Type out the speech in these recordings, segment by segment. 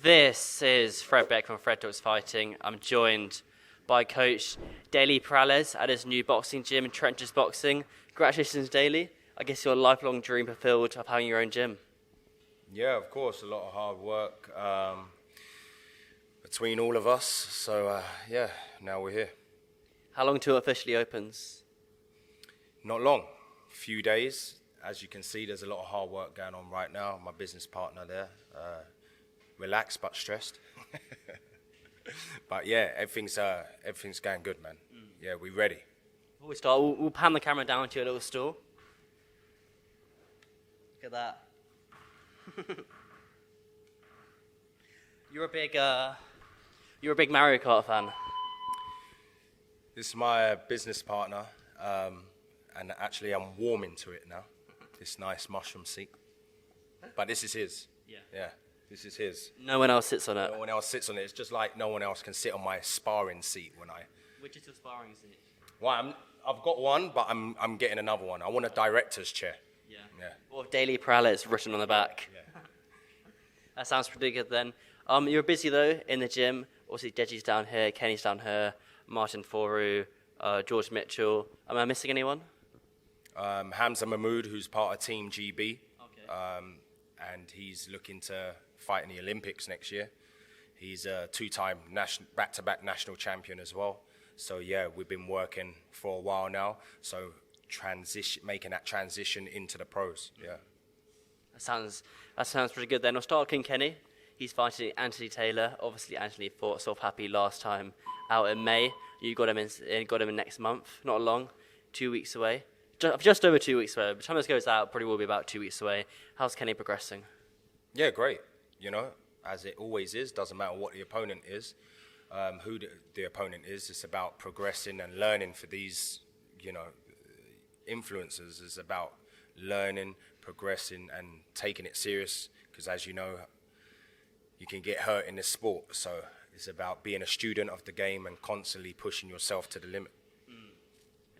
This is Fred Beck from Fred Talks Fighting. I'm joined by Coach Daley at his new boxing gym in Trenches Boxing. Congratulations, Daley. I guess your lifelong dream fulfilled of having your own gym. Yeah, of course, a lot of hard work between all of us. So, now we're here. How long till it officially opens? Not long, a few days. As you can see, there's a lot of hard work going on right now. My business partner there, relaxed but stressed. But yeah, everything's going good, man. Yeah, we're ready. Before we start, we'll pan the camera down to your little store. Look at that. You're a big Mario Kart fan. This is my business partner, and actually I'm warming to it now. This nice mushroom seat. But this is his. Yeah, this is his. No one else sits on it. No one else sits on it. It's just like no one else can sit on my sparring seat when I... Which is your sparring seat? Well, I've got one, but I'm getting another one. I want a director's chair. Yeah. Yeah. Or Daley Perales written on the back. Yeah. That sounds pretty good then. You're busy though in the gym. Obviously, Deji's down here, Kenny's down here, Martin Foru, George Mitchell. Am I missing anyone? Hamza Mahmood, who's part of Team GB, Okay. and he's looking to fight in the Olympics next year. He's a two-time back-to-back national champion as well. So yeah, we've been working for a while now. So making that transition into the pros. Yeah. That sounds pretty good then. We'll start with King Kenny. He's fighting Anthony Taylor. Obviously, Anthony fought Soft Happy last time out in May. You got him in next month. Not long, 2 weeks away. Just over 2 weeks away. By the time this goes out, probably will be about 2 weeks away. How's Kenny progressing? Yeah, great. You know, as it always is, doesn't matter what the opponent is, who the opponent is. It's about progressing and learning for these, influencers. It's about learning, progressing, and taking it serious. Because as you know, you can get hurt in this sport. So it's about being a student of the game and constantly pushing yourself to the limit.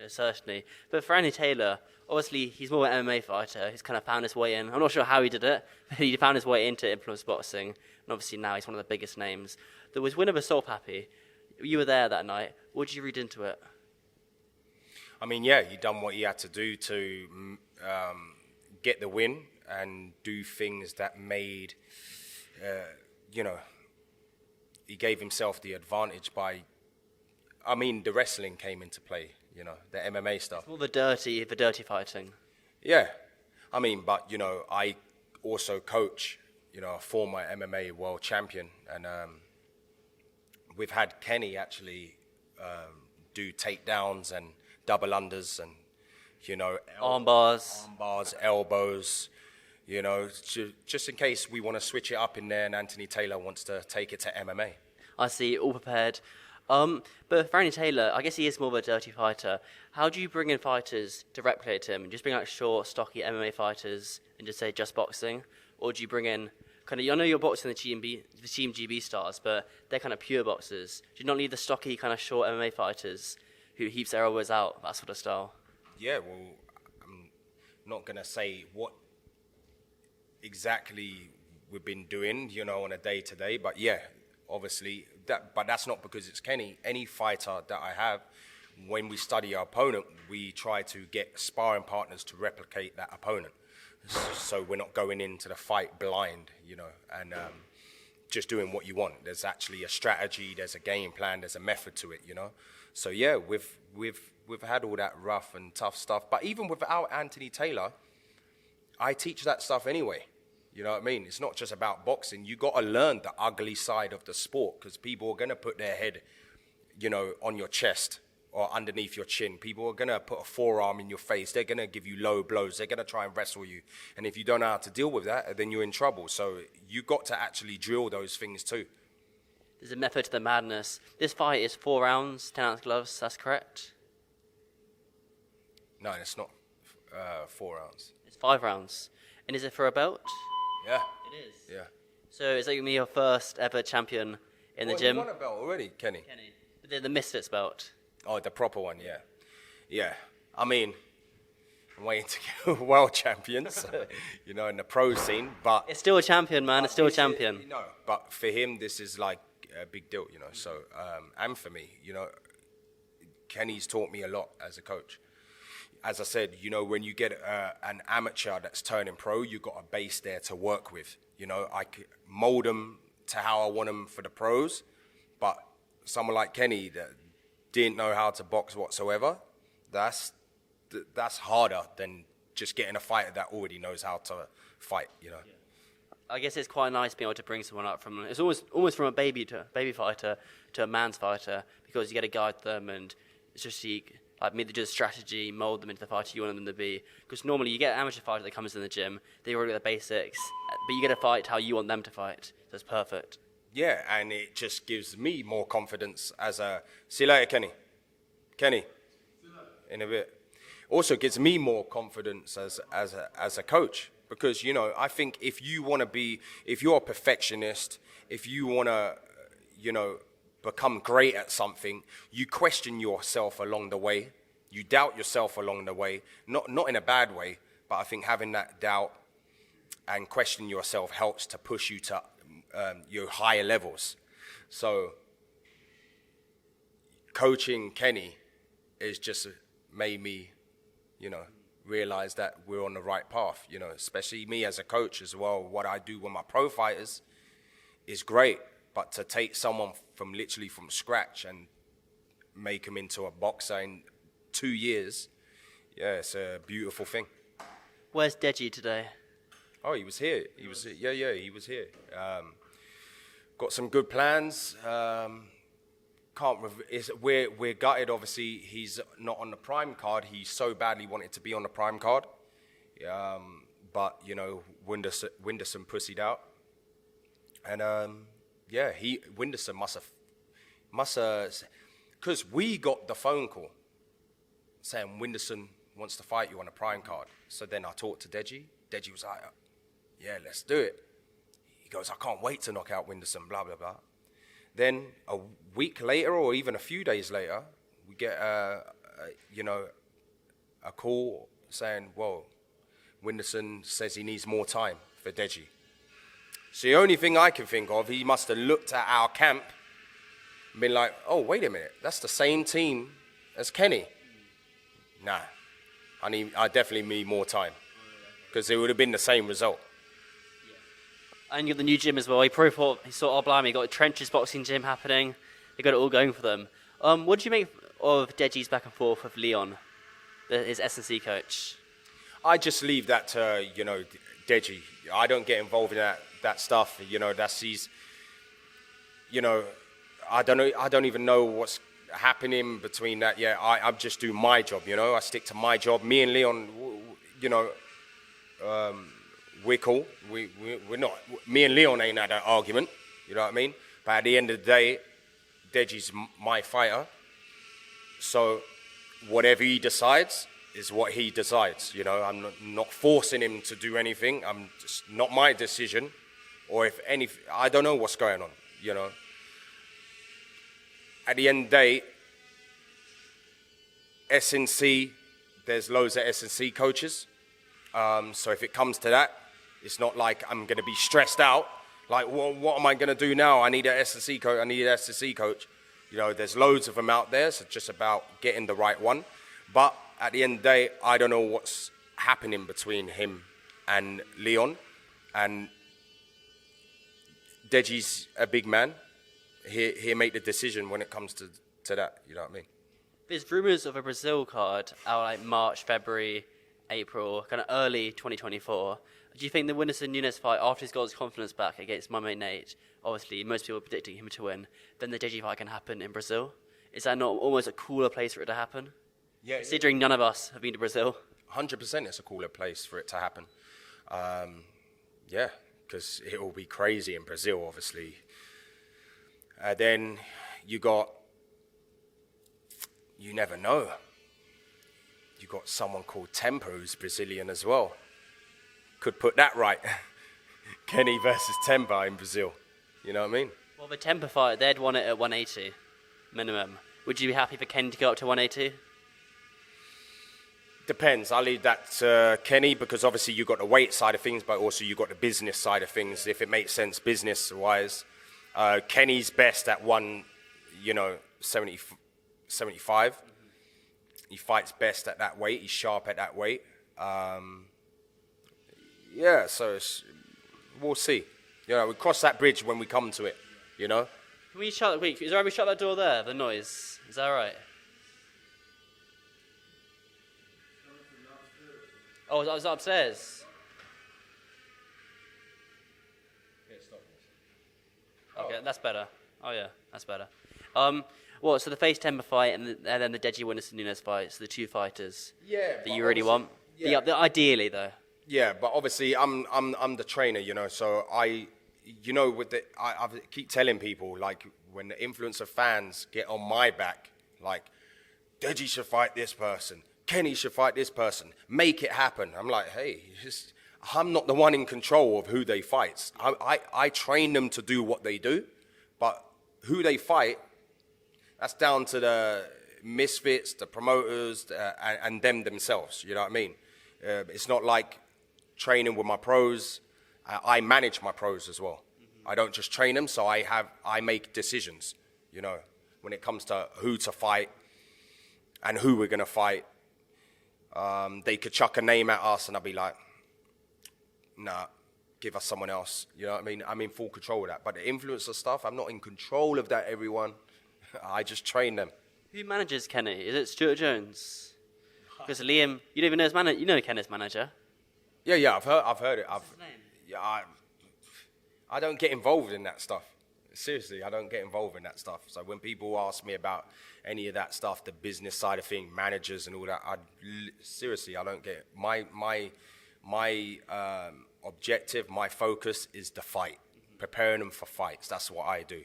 Yeah, certainly. But for Anthony Taylor, obviously he's more an MMA fighter. He's kind of found his way in. I'm not sure how he did it, but he found his way into influence boxing. And obviously now he's one of the biggest names. There was win of Assault Happy. You were there that night. What did you read into it? I mean, yeah, he done what he had to do to get the win and do things that made, he gave himself the advantage by, the wrestling came into play, the MMA stuff. It's more the dirty fighting. Yeah, but, I also coach, a former MMA world champion, and we've had Kenny actually do takedowns and double unders and, Arm bars, elbows, just in case we want to switch it up in there and Anthony Taylor wants to take it to MMA. I see, all prepared. But for Anthony Taylor, I guess he is more of a dirty fighter. How do you bring in fighters to replicate him? Just bring out short, stocky MMA fighters and just say just boxing? Or do you bring in I know you're boxing the Team GB stars, but they're kind of pure boxers. Do you not need the stocky, kind of short MMA fighters who heaps their elbows out, that sort of style? Yeah, well, I'm not going to say what exactly we've been doing, on a day-to-day, but yeah, obviously, but that's not because it's Kenny. Any fighter that I have, when we study our opponent, we try to get sparring partners to replicate that opponent. So we're not going into the fight blind, and just doing what you want. There's actually a strategy, there's a game plan, there's a method to it, So yeah, we've had all that rough and tough stuff. But even without Anthony Taylor, I teach that stuff anyway. You know what I mean? It's not just about boxing. You got to learn the ugly side of the sport because people are going to put their head, on your chest or underneath your chin. People are going to put a forearm in your face. They're going to give you low blows. They're going to try and wrestle you. And if you don't know how to deal with that, then you're in trouble. So you got to actually drill those things too. There's a method to the madness. This fight is 4 rounds, 10-ounce gloves. That's correct? No, it's not 4 rounds. It's 5 rounds. And is it for a belt? Yeah. It is? Yeah. So is that going to be your first ever champion in the gym? You won a belt already, Kenny. The Misfits belt. Oh, the proper one, yeah. Yeah. I'm waiting to get world champions, you know, in the pro scene. But It's still a champion, man. It's still a champion. No, but for him, this is like a big deal, you know. So, and for me, you know, Kenny's taught me a lot as a coach. As I said, you know, when you get an amateur that's turning pro, you've got a base there to work with. You know, I could mold them to how I want them for the pros, but someone like Kenny that didn't know how to box whatsoever, that's harder than just getting a fighter that already knows how to fight, you know. Yeah. I guess it's quite nice being able to bring someone up from, it's almost from a baby fighter to a man's fighter, because you get to guide them and it's just like maybe just strategy, mold them into the fighter you want them to be. Because normally you get an amateur fighter that comes in the gym, they already got the basics, but you get to fight how you want them to fight. So it's perfect. Yeah, and it just gives me more confidence as a... See you later, Kenny. Kenny, in a bit. Also gives me more confidence as a coach, because, you know, I think if you're a perfectionist, if you want to, you know, become great at something, you question yourself along the way. You doubt yourself along the way, not in a bad way, but I think having that doubt and questioning yourself helps to push you to your higher levels. So coaching Kenny is just made me, you know, realize that we're on the right path, you know, especially me as a coach as well. What I do with my pro fighters is great, but to take someone from literally from scratch and make him into a boxer in 2 years, yeah, it's a beautiful thing. Where's Deji today? Oh, he was here. He was here. Got some good plans. We're gutted, obviously, he's not on the prime card. He so badly wanted to be on the prime card. But, you know, Winderson pussied out. And, Winderson must have, because we got the phone call saying Winderson wants to fight you on the prime card. So then I talked to Deji. Deji was like, yeah, let's do it. He goes, I can't wait to knock out Winderson, blah, blah, blah. Then a week later, or even a few days later, we get a call saying, well, Winderson says he needs more time for Deji. So the only thing I can think of, he must have looked at our camp and been like, oh, wait a minute, that's the same team as Kenny. Nah, I definitely need more time, because it would have been the same result. And you got the new gym as well. He probably thought, he saw, oh, blimey, got a trenches boxing gym happening. They got it all going for them. What do you make of Deji's back and forth with Leon, his S&C coach? I just leave that to, you know, Deji. I don't get involved in that stuff. You know, I don't even know what's happening between that. Yeah, I just do my job, you know. I stick to my job. Me and Leon, you know, we're cool. We're not. Me and Leon ain't had an argument. You know what I mean? But at the end of the day, Deji's my fighter. So whatever he decides is what he decides. You know, I'm not forcing him to do anything. I'm just not my decision. Or if any, I don't know what's going on. You know. At the end of the day, S&C, there's loads of S&C coaches. So if it comes to that, it's not like I'm going to be stressed out. Like, what am I going to do now? I need an S&C coach. I need an S&C coach. You know, there's loads of them out there. So it's just about getting the right one. But at the end of the day, I don't know what's happening between him and Leon. And Deji's a big man. He'll make the decision when it comes to that. You know what I mean? There's rumours of a Brazil card out like March, February, April, kind of early 2024. Do you think the Winderson-Nunes fight, after he's got his confidence back against my mate Nate, obviously most people are predicting him to win, then the Deji fight can happen in Brazil? Is that not almost a cooler place for it to happen? Yeah. Considering none of us have been to Brazil. 100% it's a cooler place for it to happen. Yeah, because it will be crazy in Brazil, obviously. Then you never know. You got someone called Temper who's Brazilian as well. Could put that right. Kenny versus Temper in Brazil. You know what I mean? Well, the Temper fight, they'd won it at 180 minimum. Would you be happy for Kenny to go up to 180? Depends. I'll leave that to Kenny because obviously you've got the weight side of things, but also you've got the business side of things, if it makes sense business-wise. Kenny's best at 75. Mm-hmm. He fights best at that weight. He's sharp at that weight. So we'll see. We cross that bridge when we come to it, Can we shut is there we shut that door there, the noise? Is that all right? Oh, is that upstairs? Okay, that's better. Oh yeah, that's better. So the Face Temper fight and then the Deji Nunes fight, so the two fighters that you really want? Yeah. Ideally though. Yeah, but obviously I'm the trainer, so I keep telling people, like, when the influencer fans get on my back, like, Deji should fight this person, Kenny should fight this person, make it happen. I'm like, hey, I'm not the one in control of who they fight. I train them to do what they do, but who they fight, that's down to the misfits, the promoters, and them themselves, you know what I mean? It's not like training with my pros. I manage my pros as well. Mm-hmm. I don't just train them, so I make decisions, when it comes to who to fight and who we're going to fight. They could chuck a name at us and I'll be like, nah, give us someone else. You know what I mean? I'm in full control of that. But the influencer stuff, I'm not in control of that, everyone. I just train them. Who manages Kenny? Is it Stuart Jones? Because Liam, you don't even know his manager. You know Kenny's manager. Yeah, I've heard it. What's his name? Yeah, I don't get involved in that stuff. Seriously, I don't get involved in that stuff. So when people ask me about any of that stuff, the business side of things, managers and all that, seriously, I don't get it. My objective, my focus is the fight, preparing them for fights. That's what I do.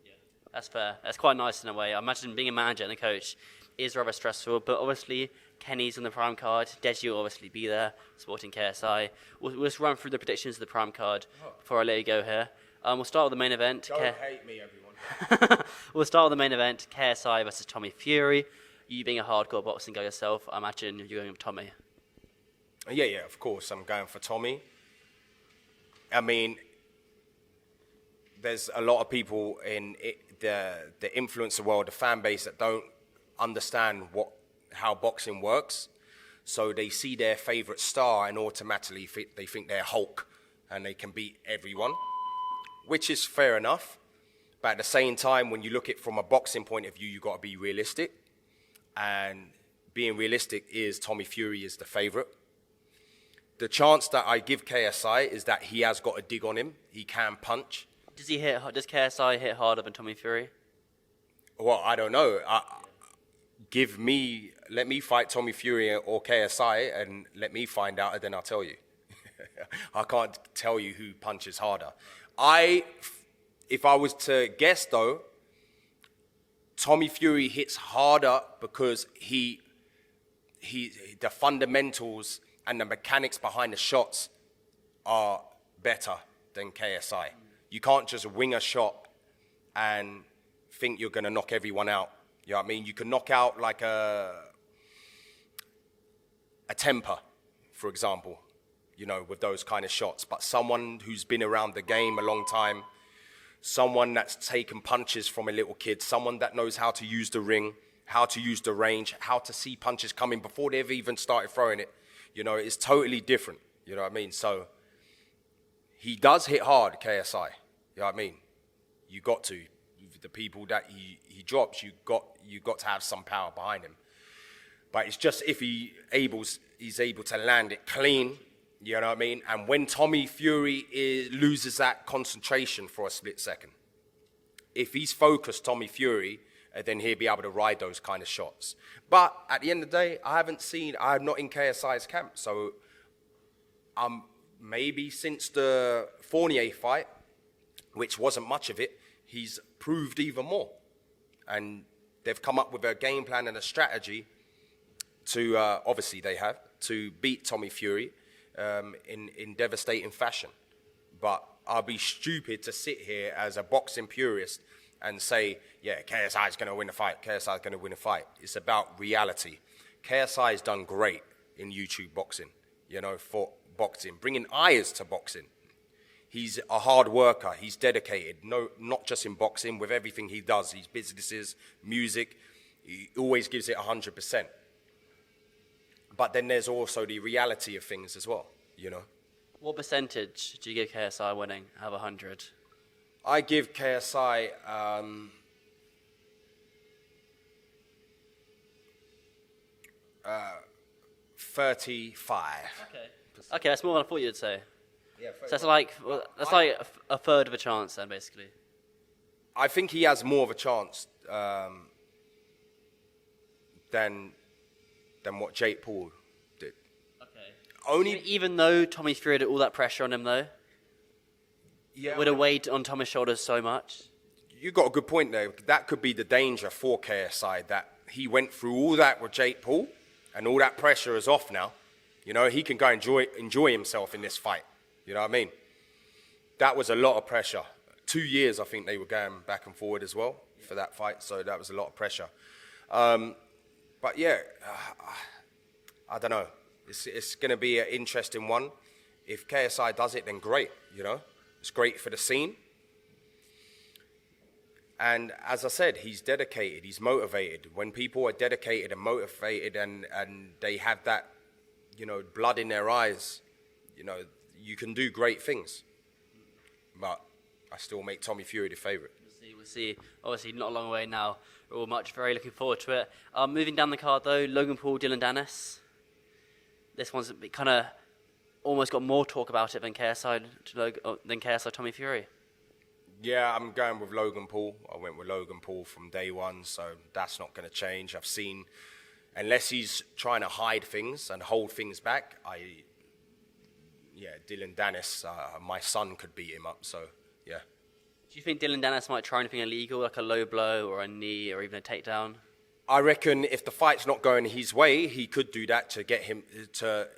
Yeah, that's fair. That's quite nice in a way. I imagine being a manager and a coach is rather stressful, but obviously Kenny's on the prime card. Deji will obviously be there, supporting KSI. We'll just run through the predictions of the prime card before I let you go here. We'll start with the main event. Don't hate me, everyone. We'll start with the main event, KSI versus Tommy Fury. You being a hardcore boxing guy yourself, I imagine you're going with Tommy. Yeah, of course, I'm going for Tommy. I mean, there's a lot of people in the influencer world, the fan base, that don't understand how boxing works. So they see their favorite star and automatically they think they're Hulk and they can beat everyone, which is fair enough. But at the same time, when you look at it from a boxing point of view, you got to be realistic. And being realistic is Tommy Fury is the favorite. The chance that I give KSI is that he has got a dig on him. He can punch. Does KSI hit harder than Tommy Fury? Well, I don't know. Let me fight Tommy Fury or KSI and let me find out, and then I'll tell you. I can't tell you who punches harder. If I was to guess though, Tommy Fury hits harder because the fundamentals and the mechanics behind the shots are better than KSI. You can't just wing a shot and think you're going to knock everyone out. You know what I mean? You can knock out like a temper, for example, with those kind of shots. But someone who's been around the game a long time, someone that's taken punches from a little kid, someone that knows how to use the ring, how to use the range, how to see punches coming before they've even started throwing it. It's totally different. You know what I mean? So he does hit hard, KSI. You know what I mean? You got to. The people that he drops, you got to have some power behind him. But it's just if he's able to land it clean, you know what I mean? And when Tommy Fury loses that concentration for a split second, if he's focused, Tommy Fury, then he'll be able to ride those kind of shots. But at the end of the day, I'm not in KSI's camp. So maybe since the Fournier fight, which wasn't much of it, he's proved even more. And they've come up with a game plan and a strategy to, obviously they have, to beat Tommy Fury in devastating fashion. But I'll be stupid to sit here as a boxing purist and say, yeah, KSI is going to win the fight. KSI is going to win the fight. It's about reality. KSI has done great in YouTube boxing, for boxing, bringing eyes to boxing. He's a hard worker. He's dedicated. No, not just in boxing, with everything he does, his businesses, music. He always gives it 100%. But then there's also the reality of things as well, What percentage do you give KSI winning out of 100? I give KSI 35. Okay, that's more than I thought you'd say. Yeah, So that's like a third of a chance then, basically. I think he has more of a chance than what Jake Paul did. Okay. Even though Tommy Fury had all that pressure on him, though, would have weighed on Tommy's shoulders so much. You got a good point there. That could be the danger for KSI, that he went through all that with Jake Paul, and all that pressure is off now. He can go enjoy himself in this fight. You know what I mean? That was a lot of pressure. 2 years, I think they were going back and forward as well for that fight, so that was a lot of pressure. But yeah, I don't know. It's going to be an interesting one. If KSI does it, then great, It's great for the scene. And as I said, he's dedicated, he's motivated. When people are dedicated and motivated and they have that, blood in their eyes, you can do great things. But I still make Tommy Fury the favourite. We'll see. Obviously, not a long way now. We're all very looking forward to it. Moving down the card, though, Logan Paul, Dylan Dennis. This one's kind of almost got more talk about it than KSI Tommy Fury. Yeah, I'm going with Logan Paul. I went with Logan Paul from day one, so that's not going to change. I've seen, unless he's trying to hide things and hold things back, Dylan Dennis, my son could beat him up, so yeah. Do you think Dylan Dennis might try anything illegal, like a low blow or a knee or even a takedown? I reckon if the fight's not going his way, he could do that to get him to,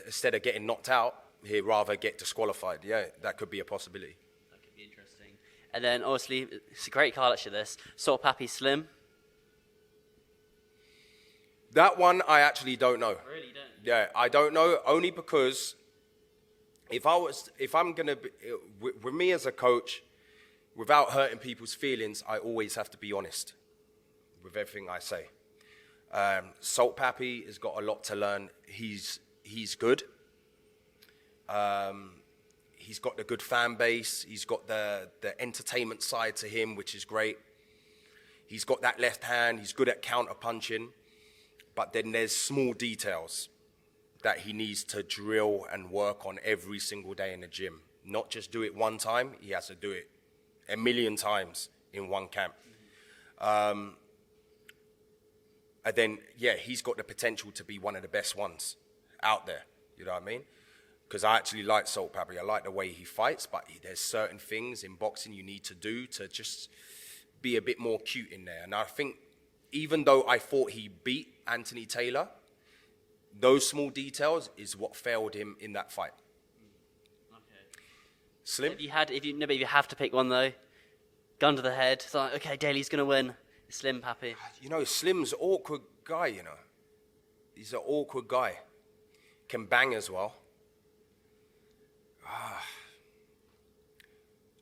instead of getting knocked out, he'd rather get disqualified. Yeah, that could be a possibility. That could be interesting. And then, obviously, it's a great card, actually, this. Salt Pappy Slim. That one, I actually don't know. Really, you don't? Yeah, I don't know, only because if I'm going to be, with me as a coach, without hurting people's feelings, I always have to be honest with everything I say. Salt Pappy has got a lot to learn. He's good. He's got the good fan base. He's got the entertainment side to him, which is great. He's got that left hand. He's good at counter punching. But then there's small details that he needs to drill and work on every single day in the gym. Not just do it one time. He has to do it 1,000,000 times in one camp. And then, he's got the potential to be one of the best ones out there. You know what I mean? Because I actually like Salt Pappy. I like the way he fights, but there's certain things in boxing you need to do to just be a bit more cute in there. And I think even though I thought he beat Anthony Taylor, those small details is what failed him in that fight. Okay. Slim? If you have to pick one, though, gun to the head, it's like, okay, Daley's going to win. Slim Pappy. Slim's an awkward guy, He's an awkward guy. Can bang as well.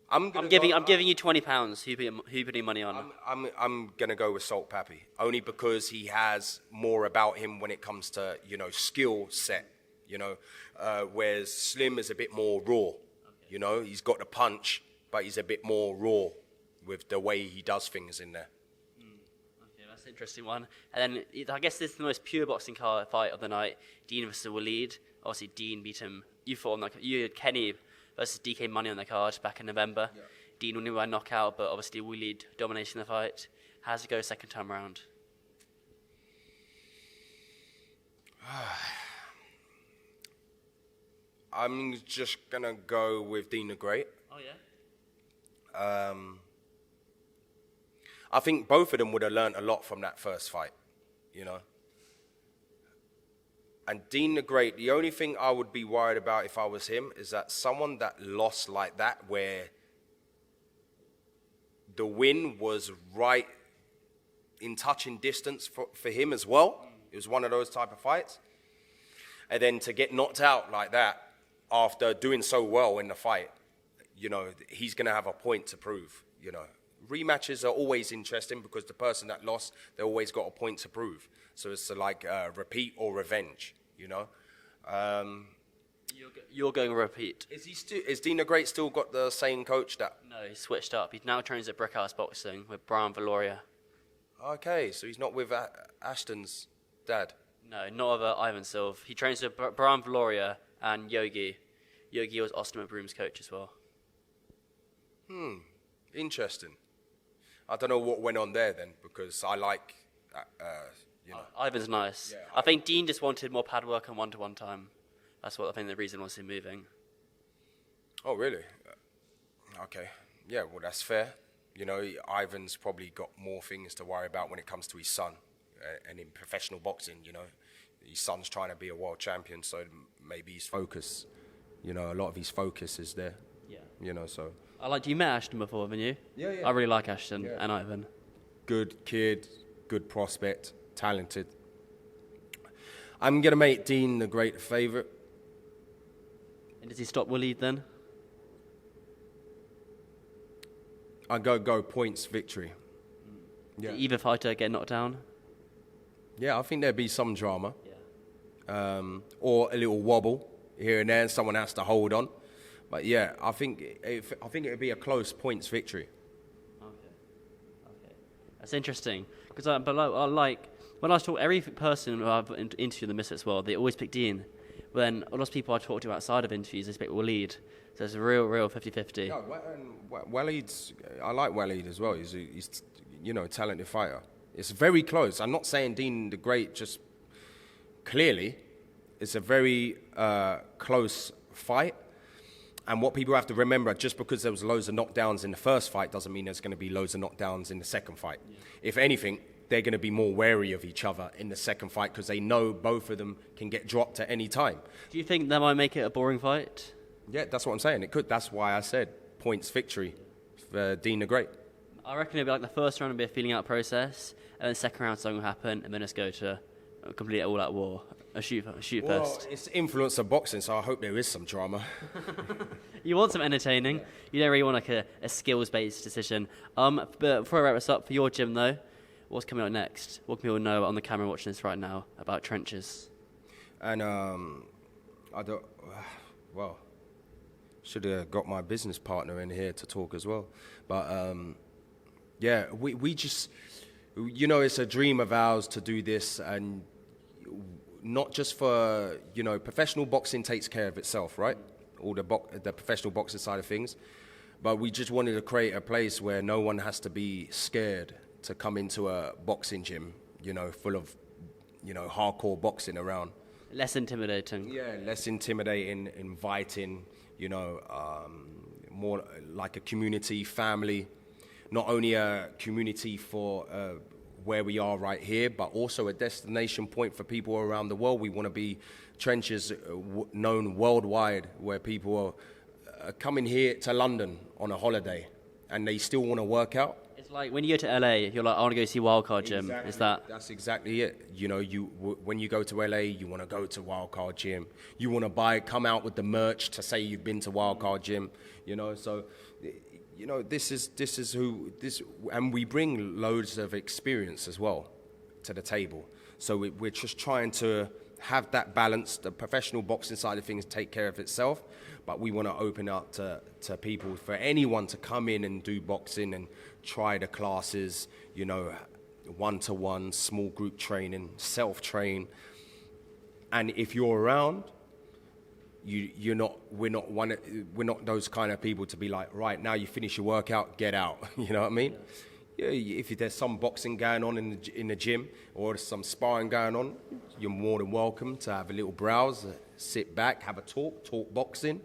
I'm giving you £20. Who putting money on? I'm gonna go with Salt Pappy, only because he has more about him when it comes to skill set. Whereas Slim is a bit more raw. Okay. He's got the punch, but he's a bit more raw with the way he does things in there. Okay, that's an interesting one. And then I guess this is the most pure boxing fight of the night. Dean versus Waleed. Obviously, Dean beat him. You had Kenny versus DK Money on the card back in November. Yeah. Dean won by knockout, but obviously Waleed domination the fight. How's it go second time around? I'm just gonna go with Dean the Great. Oh yeah. I think both of them would have learned a lot from that first fight, And Dean the Great, the only thing I would be worried about if I was him is that someone that lost like that, where the win was right in touching distance for him as well, It was one of those type of fights. And then to get knocked out like that after doing so well in the fight, you know, he's going to have a point to prove, you know. Rematches are always interesting because the person that lost, they always got a point to prove. So it's like repeat or revenge, you know. You're going repeat. Is Dean the Great still got the same coach that? No, he's switched up. He now trains at Brickhouse Boxing with Brian Valoria. Okay, so he's not with Ashton's dad. No, not with Ivan Silv. He trains with Brian Valoria and Yogi. Yogi was Austin McBroom's coach as well. Interesting. I don't know what went on there then, because I like, you know. Ivan's nice. Yeah, I think Dean just wanted more pad work and one-to-one time. That's what I think the reason was him moving. Oh, really? Okay. Yeah, well, that's fair. You know, Ivan's probably got more things to worry about when it comes to his son. And in professional boxing, you know, his son's trying to be a world champion, so maybe his focus, you know, a lot of his focus is there. Yeah. You know, so. You met Ashton before, haven't you? Yeah. I really like Ashton and Ivan. Good kid, good prospect, talented. I'm going to make Dean the Great favourite. And does he stop Waleed then? I go points victory. Did either fighter get knocked down? Yeah, I think there'd be some drama. Yeah. Or a little wobble here and there, and someone has to hold on. But yeah, I think it'd be a close points victory. Okay. That's interesting because I like when I talk every person who I've interviewed in the Misfits world, they always pick Dean. When a lot of people I talk to outside of interviews, they pick Waleed. So it's a real 50-50. Yeah, Waleed's, I like Waleed as well. He's you know, a talented fighter. It's very close. I'm not saying Dean the Great just clearly. It's a very close fight. And what people have to remember, just because there was loads of knockdowns in the first fight doesn't mean there's going to be loads of knockdowns in the second fight. Yeah. If anything, they're going to be more wary of each other in the second fight because they know both of them can get dropped at any time. Do you think that might make it a boring fight? Yeah, that's what I'm saying. It could. That's why I said points victory for Dean the Great. I reckon it'll be like the first round will be a feeling out process, and then the second round something will happen, and then let's go to a complete all-out war. A shoot first. Well, it's the influence of boxing, so I hope there is some drama. You want some entertaining. Yeah. You don't really want like a skills-based decision. But before I wrap this up, for your gym though, what's coming up next? What can people know on the camera watching this right now about trenches? And should have got my business partner in here to talk as well. But yeah, we just, you know, it's a dream of ours to do this, and not just for, you know, professional boxing takes care of itself, right? All the professional boxing side of things. But we just wanted to create a place where no one has to be scared to come into a boxing gym, you know, full of, you know, hardcore boxing around. Less intimidating. Yeah, less intimidating, inviting, you know, more like a community, family. Not only a community for where we are right here, but also a destination point for people around the world. We want to be trenches known worldwide, where people are coming here to London on a holiday and they still want to work out. It's like when you go to LA, you're like, I want to go see Wildcard Gym. Exactly. Is that? That's exactly it. You know, when you go to LA, you want to go to Wildcard Gym. You want to come out with the merch to say you've been to Wildcard Gym. You know, so, you know, this is who, and we bring loads of experience as well to the table. So we're just trying to have that balance. The professional boxing side of things take care of itself, but we want to open up to people, for anyone to come in and do boxing and try the classes, you know, one-to-one, small group training, self-train. And if you're around, we're not those kind of people to be like, right, now you finish your workout, get out. You know what I mean? Yeah, if there's some boxing going on in the gym or some sparring going on, you're more than welcome to have a little browse, sit back, have a talk boxing,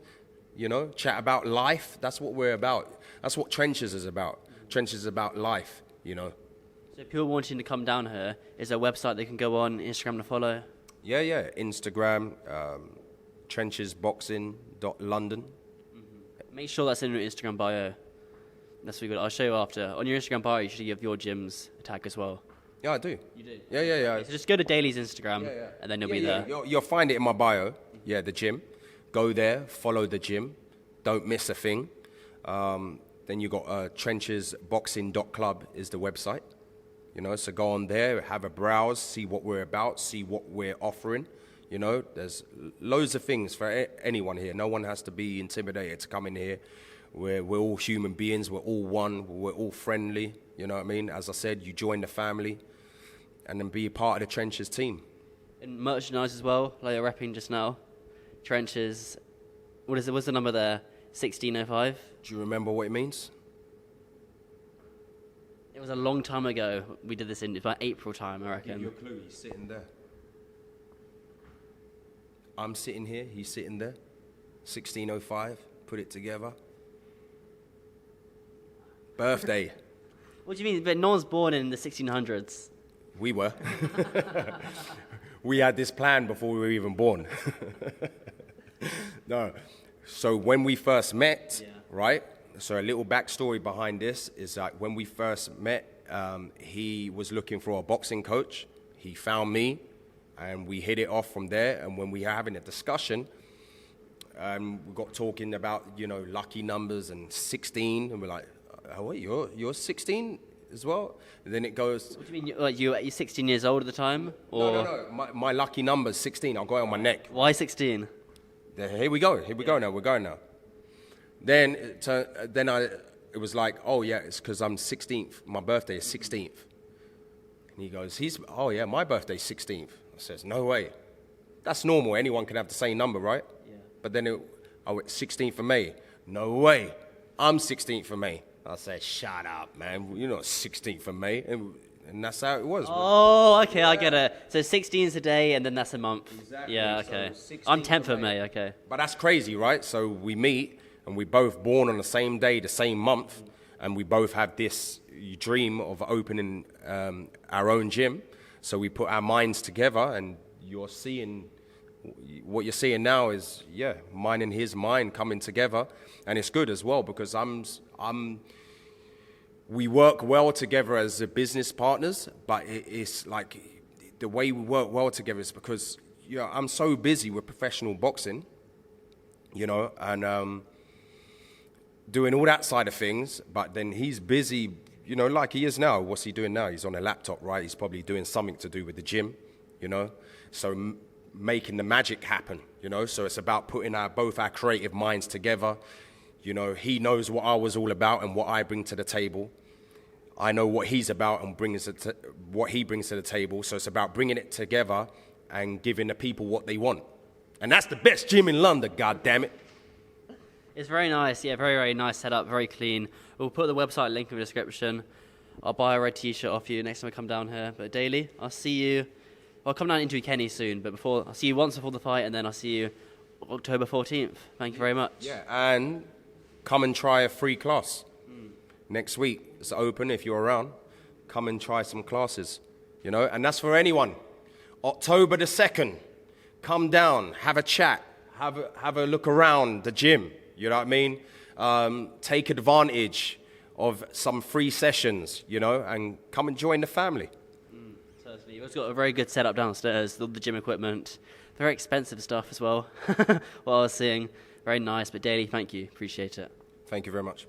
you know, chat about life. That's what we're about. That's what Trenches is about. Trenches is about life, you know. So if people wanting to come down here, is there a website they can go on, Instagram to follow? Yeah, Instagram, trenchesboxing.london. Mm-hmm. Make sure that's in your Instagram bio. That's really good. I'll show you after. On your Instagram bio, you should give your gym's a tag as well. Yeah, I do. You do? Yeah. So just go to Daley's Instagram, and then you'll be there. You'll find it in my bio. Yeah, the gym. Go there, follow the gym. Don't miss a thing. Then you got trenchesboxing.club is the website. You know, so go on there, have a browse, see what we're about, see what we're offering. You know, there's loads of things for anyone here. No one has to be intimidated to come in here. We're all human beings. We're all one. We're all friendly. You know what I mean? As I said, you join the family and then be a part of the Trenches team. And merchandise as well, like you're repping just now. Trenches, what's the number there? 1605? Do you remember what it means? It was a long time ago. We did this in about April time, I reckon. Give you a clue. He's sitting there. I'm sitting here. He's sitting there. 1605. Put it together. Birthday. What do you mean? But no one's born in the 1600s. We were. We had this plan before we were even born. No. So when we first met, right? So a little backstory behind this is that when we first met, he was looking for a boxing coach. He found me, and we hit it off from there. And when we were having a discussion, we got talking about, you know, lucky numbers and 16, and we're like, oh, wait, you're 16 as well? And then it goes... What do you mean, like you're 16 years old at the time? Or? No. My lucky number's 16. I'll go on my neck. Why 16? Here we go now. We're going now. Then it was like, oh, yeah, it's because I'm 16th. My birthday is 16th. And he goes, oh, yeah, my birthday's 16th. I says, no way. That's normal. Anyone can have the same number, right? Yeah. But then I went 16th of May. No way. I'm 16th of May. I said, shut up, man. You're not 16th of May. And that's how it was. Oh, okay, I get it. So 16 is a day, and then that's a month. Exactly. Yeah, okay. So I'm 10th of May, okay. But that's crazy, right? So we meet, and we both born on the same day, the same month, and we both have this dream of opening our own gym. So we put our minds together, and what you're seeing now is, mine and his mind coming together, and it's good as well because we work well together as business partners, but it's like the way we work well together is because I'm so busy with professional boxing, you know, and doing all that side of things, but then he's busy, you know, like he is now. What's he doing now? He's on a laptop, right? He's probably doing something to do with the gym, you know, so making the magic happen, you know, so it's about putting both our creative minds together. You know, he knows what I was all about and what I bring to the table. I know what he's about and what he brings to the table. So it's about bringing it together and giving the people what they want. And that's the best gym in London, God damn it. It's very nice. Yeah, very, very nice setup, very clean. We'll put the website link in the description. I'll buy a red T-shirt off you next time I come down here. But Daley, I'll see you. I'll come down into Kenny soon, but I'll see you once before the fight, and then I'll see you October 14th. Thank you very much. Yeah, and come and try a free class. Next week, it's open if you're around. Come and try some classes, you know, and that's for anyone. October the 2nd, come down, have a chat, have a look around the gym, you know what I mean? Take advantage of some free sessions, you know, and come and join the family. Certainly. We've got a very good setup downstairs, all the gym equipment, very expensive stuff as well, what I was seeing. Very nice, but Daley, thank you, appreciate it. Thank you very much.